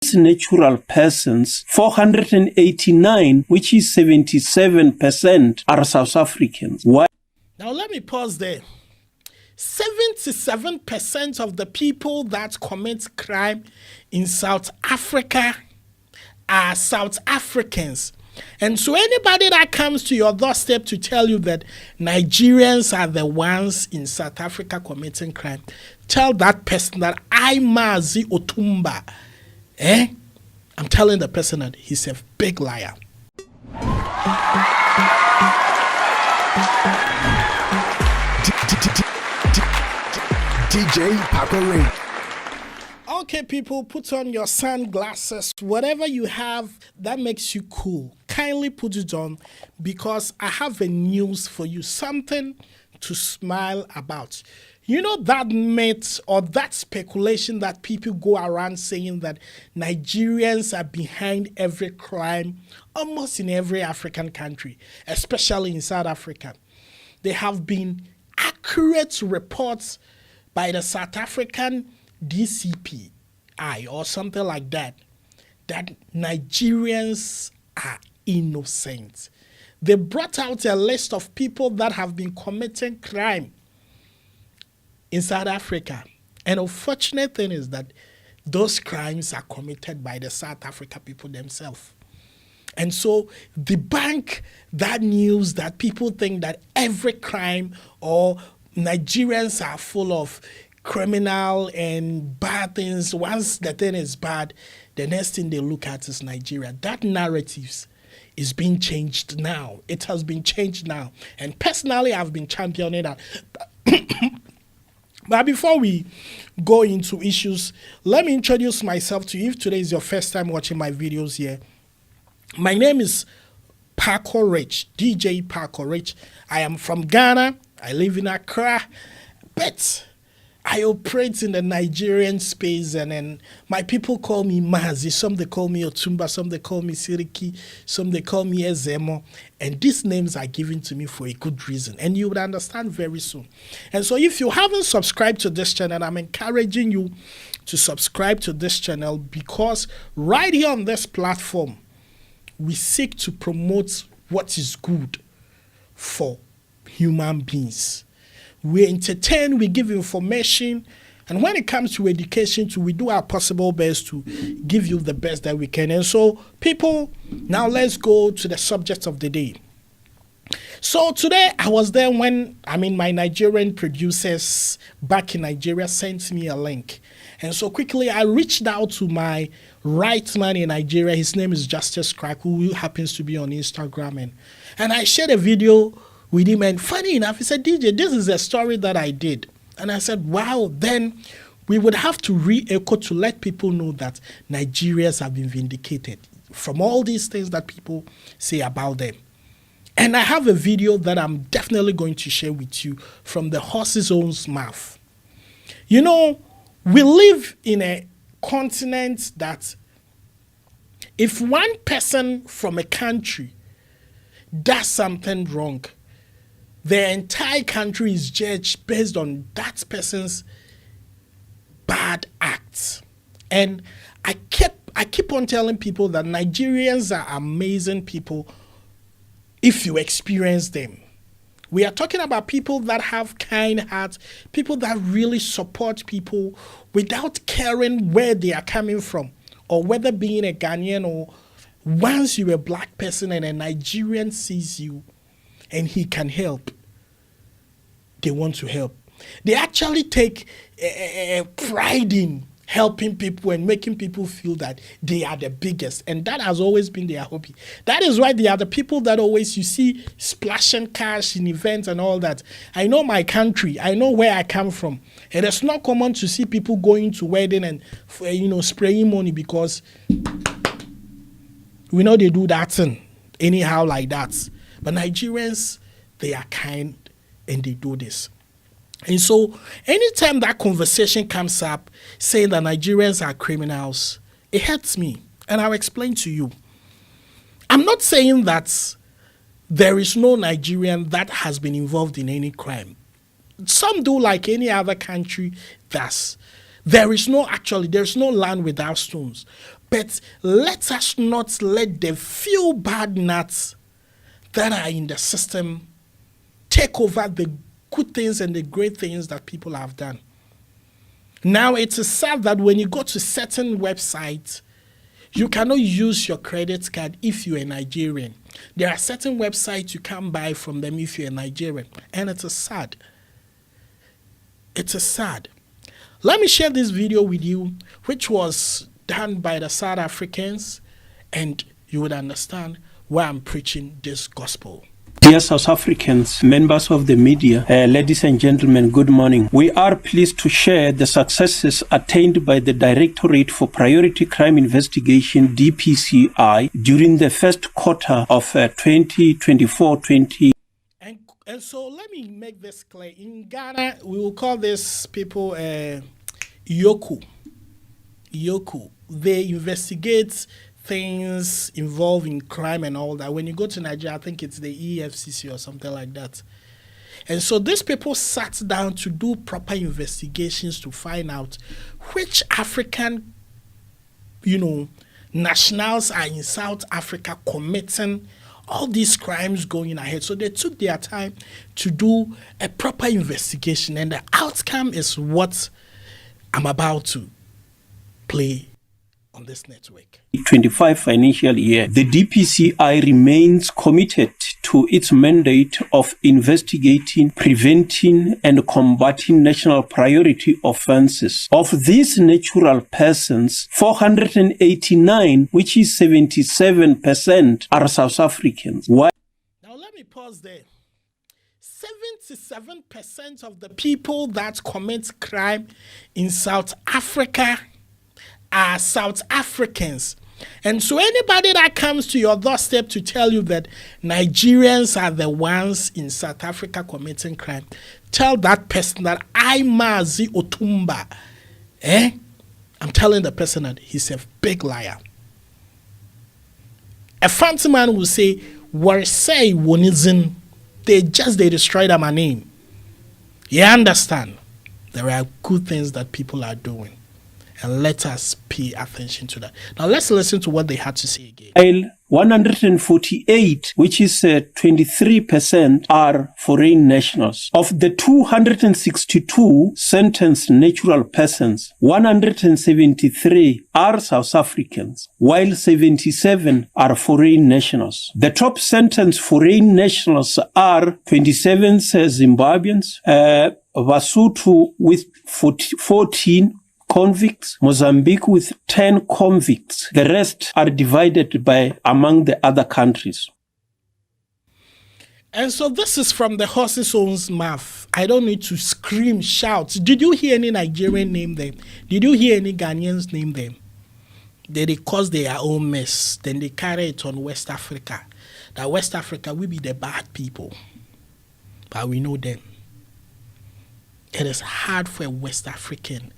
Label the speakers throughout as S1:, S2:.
S1: natural persons, 489, which is 77%, are South Africans. Why?
S2: Now let me pause there. 77% of the people that commit crime in South Africa are South Africans. And so anybody that comes to your doorstep to tell you that Nigerians are the ones in South Africa committing crime, tell that person that Mazi Otumba, I'm telling the person that he's a big liar.
S3: DJ Paco.
S2: Okay, people, put on your sunglasses. Whatever you have that makes you cool, kindly put it on, because I have a news for you, something to smile about. You know that myth or that speculation that people go around saying that Nigerians are behind every crime almost in every African country, especially in South Africa. There have been accurate reports by the South African DCPI or something like that, that Nigerians are innocent. They brought out a list of people that have been committing crime in South Africa. And unfortunate thing is that those crimes are committed by the South African people themselves. And so debunk that news that people think that every crime or Nigerians are full of criminal and bad things. Once the thing is bad, the next thing they look at is Nigeria. That narrative is being changed now. It has been changed now. And personally, I've been championing that. But before we go into issues, let me introduce myself to you. If today is your first time watching my videos here, my name is Paco Rich, DJ Paco Rich. I am from Ghana. I live in Accra, but I operate in the Nigerian space, and then my people call me Mazi. Some they call me Otumba, some they call me Siriki, some they call me Ezemo, and these names are given to me for a good reason, and you would understand very soon. And so if you haven't subscribed to this channel, I'm encouraging you to subscribe to this channel, because right here on this platform, we seek to promote what is good for human beings. We entertain, we give information, and when it comes to education too, we do our possible best to give you the best that we can. And so, people, now let's go to the subject of the day. So today I was there when, my Nigerian producers back in Nigeria sent me a link. And so quickly I reached out to my right man in Nigeria. His name is Justice Crack, who happens to be on Instagram. And I shared a video with him, and funny enough, he said, DJ, this is a story that I did. And I said, wow, then we would have to re-echo to let people know that Nigerians have been vindicated from all these things that people say about them. And I have a video that I'm definitely going to share with you from the horse's own mouth. You know, we live in a continent that if one person from a country does something wrong, the entire country is judged based on that person's bad acts. And I keep on telling people that Nigerians are amazing people if you experience them. We are talking about people that have kind hearts, people that really support people without caring where they are coming from, or whether being a Ghanaian or once you're a black person and a Nigerian sees you and he can help, they want to help. They actually take a pride in helping people and making people feel that they are the biggest. And that has always been their hobby. That is why they are the people that always you see splashing cash in events and all that. I know my country. I know where I come from. And it's not common to see people going to wedding and, spraying money, because we know they do that thing anyhow like that. But Nigerians, they are kind and they do this. And so anytime that conversation comes up saying that Nigerians are criminals, it hurts me. And I'll explain to you. I'm not saying that there is no Nigerian that has been involved in any crime. Some do, like any other country does. There's no land without stones. But let us not let the few bad nuts that are in the system take over the good things and the great things that people have done. Now, it is sad that when you go to certain websites, you cannot use your credit card if you're a Nigerian. There are certain websites you can't buy from them if you're a Nigerian. And it is sad. It is sad. Let me share this video with you, which was done by the South Africans, and you would understand why I'm preaching this gospel.
S1: Dear South Africans, members of the media, ladies and gentlemen, good morning. We are pleased to share the successes attained by the Directorate for Priority Crime Investigation, DPCI, during the first quarter of 2024-20.
S2: And so let me make this clear. In Ghana, we will call these people Yoku. Yoku. They investigate things involving crime and all that. When you go to Nigeria, I think it's the EFCC or something like that. And so these people sat down to do proper investigations to find out which African, nationals are in South Africa committing all these crimes going ahead. So they took their time to do a proper investigation, and the outcome is what I'm about to play on this network.
S1: 25 financial year, the DPCI remains committed to its mandate of investigating, preventing, and combating national priority offenses. Of these natural persons, 489, which is 77%, are South Africans. Why?
S2: Now let me pause there. 77% of the people that commit crime in South Africa are South Africans. And so anybody that comes to your doorstep to tell you that Nigerians are the ones in South Africa committing crime, tell that person that I Mazi Otumba. I'm telling the person that he's a big liar. A fancy man will say, Warisei Wonizin, they destroyed my name. You understand? There are good things that people are doing. And let us pay attention to that. Now let's listen to what they had to say again.
S1: While 148, which is 23%, are foreign nationals. Of the 262 sentenced natural persons, 173 are South Africans, while 77 are foreign nationals. The top sentenced foreign nationals are 27 Zimbabweans, Lesotho with 14 convicts, Mozambique with 10 convicts. The rest are divided among the other countries.
S2: And so this is from the horse's own mouth. I don't need to scream, shout. Did you hear any Nigerian name them? Did you hear any Ghanaians name them? They cause their own mess. Then they carry it on West Africa. That West Africa will be the bad people. But we know them. It is hard for a West African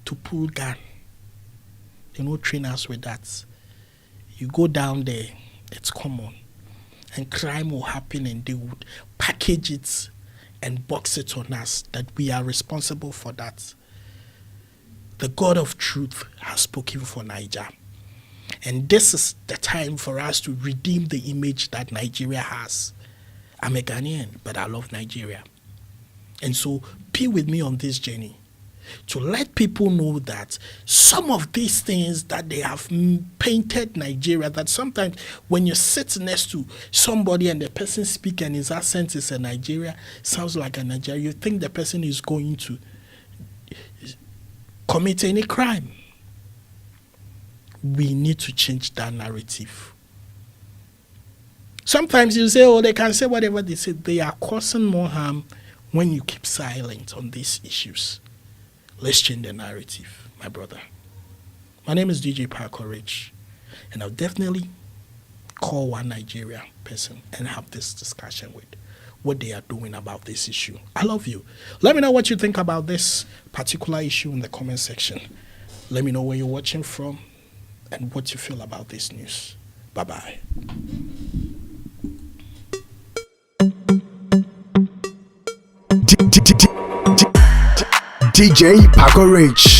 S2: to pull gun. They don't train us with that. You go down there, it's common. And crime will happen, and they would package it and box it on us that we are responsible for that. The God of truth has spoken for Niger. And this is the time for us to redeem the image that Nigeria has. I'm a Ghanaian, but I love Nigeria. And so be with me on this journey to let people know that some of these things that they have painted Nigeria, that sometimes when you sit next to somebody and the person speaks and his accent is a Nigeria, sounds like a Nigeria, you think the person is going to commit any crime. We need to change that narrative. Sometimes you say, oh, they can say whatever they say. They are causing more harm when you keep silent on these issues. Let's change the narrative, my brother. My name is DJ Parker Rich, and I'll definitely call one Nigeria person and have this discussion with what they are doing about this issue. I love you. Let me know what you think about this particular issue in the comment section. Let me know where you're watching from and what you feel about this news. Bye-bye.
S3: DJ Parker Rich.